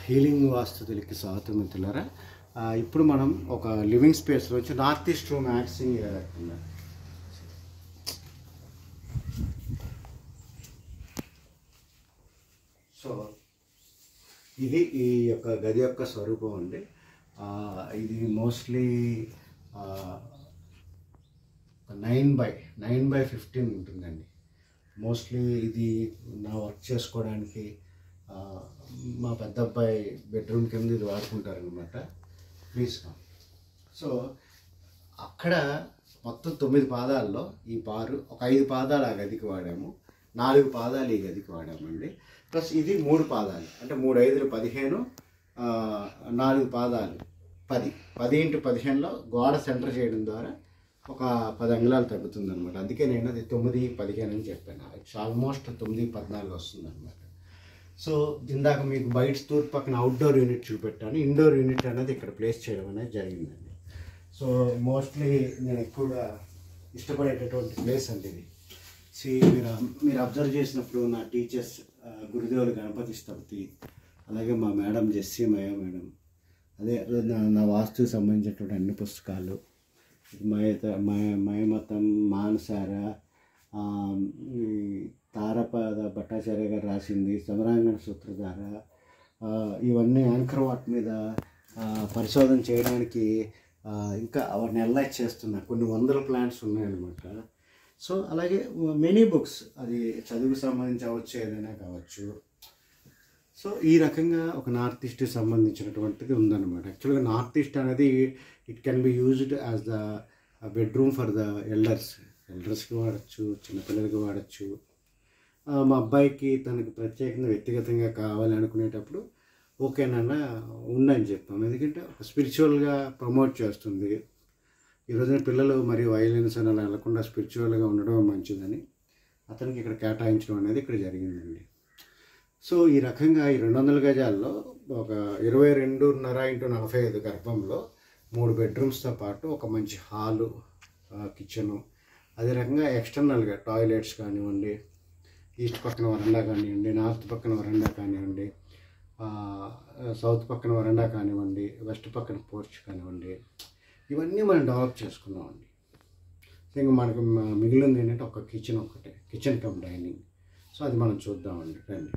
Healing వాస్తుతులకి స్వాగతం మిత్రులారా. ఇప్పుడు మనం ఒక లివింగ్ స్పేస్ నుంచి నార్త్ ఈస్ట్ రూమ్ యాక్సింగ్ చేస్తున్నాం. సో ఇది ఈ యొక్క గది యొక్క స్వరూపం అండి. ఇది మోస్ట్లీ 9x15 ఉంటుందండి. మోస్ట్లీ ఇది నా వర్క్ చేసుకోవడానికి మా పెద్ద అబ్బాయి బెడ్రూమ్ కింద ఇది వాడుకుంటారనమాట. Please come. సో అక్కడ మొత్తం 9 పాదాల్లో ఈ బారు ఒక 5 పాదాలు ఆ గదికి వాడాము, 4 పాదాలు ఈ గదికి వాడామండి. ప్లస్ ఇది 3 పాదాలు, అంటే 3 5 15, 4 పాదాలు 10. 10x15లో గోడ సెంటర్ చేయడం ద్వారా ఒక 10 అంగుళాలు తగ్గుతుంది అనమాట. అందుకే నేను అది 9x15 అని చెప్పాను. ఇట్స్ ఆల్మోస్ట్ 9x14 వస్తుంది అనమాట. సో ఇందాక మీకు బయట తూర్పు పక్కన అవుట్డోర్ యూనిట్ చూపెట్టాను. ఇండోర్ యూనిట్ అనేది ఇక్కడ ప్లేస్ చేయడం అనేది జరిగిందండి. సో మోస్ట్లీ నేను ఎక్కువగా ఇష్టపడేటటువంటి ప్లేస్ అండి ఇది. మీరు అబ్జర్వ్ చేసినప్పుడు నా టీచర్స్ గురుదేవులు గణపతి స్థపతి, అలాగే మా మేడం జెస్సీ మేడం, అదే నా వాస్తుకు సంబంధించినటువంటి అన్ని పుస్తకాలు, మయమతం, మానసార, తారపద భట్టాచార్య గారు రాసింది, సమరాంగణ సూత్రధార, ఇవన్నీ యాంకర్ వాట్ మీద పరిశోధన చేయడానికి ఇంకా అవన్నీ అనలైజ్ చేస్తున్నా. కొన్ని 100 ప్లాంట్స్ ఉన్నాయన్నమాట. సో అలాగే మెనీ బుక్స్, అది చదువుకు సంబంధించి అవ్వచ్చు, ఏదైనా కావచ్చు. సో ఈ రకంగా ఒక నార్త్ ఈస్ట్కి సంబంధించినటువంటిది ఉందన్నమాట. యాక్చువల్గా నార్త్ ఈస్ట్ అనేది it can be used as the bedroom for the ఎల్డర్స్కి వాడచ్చు, చిన్నపిల్లలకి వాడచ్చు. మా అబ్బాయికి తనకు ప్రత్యేకంగా వ్యక్తిగతంగా కావాలి అనుకునేటప్పుడు ఓకేనన్నా ఉందని చెప్పాము. ఎందుకంటే ఒక స్పిరిచువల్గా ప్రమోట్ చేస్తుంది. ఈ రోజున పిల్లలు మరియు వైలెన్స్ అని అలా వెళ్లకుండా స్పిరిచువల్గా ఉండడం మంచిదని అతనికి ఇక్కడ కేటాయించడం అనేది ఇక్కడ జరిగిందండి. సో ఈ రకంగా ఈ 200 గజాల్లో ఒక 22.5x45 గర్భంలో 3 బెడ్రూమ్స్తో పాటు ఒక మంచి హాలు, కిచెను, అదే రకంగా ఎక్స్టర్నల్గా టాయిలెట్స్ కానివ్వండి, ఈస్ట్ పక్కన వరండా కానివ్వండి, నార్త్ పక్కన వరండా కానివ్వండి, సౌత్ పక్కన వరండా కానివ్వండి, వెస్ట్ పక్కన పోర్చ్ కానివ్వండి, ఇవన్నీ మనం డెవలప్ చేసుకున్నామండి. ఇంకా మనకు మిగిలింది ఏంటంటే ఒక kitchen, kitchen cum dining. So అది మనం చూద్దామండి, రండి.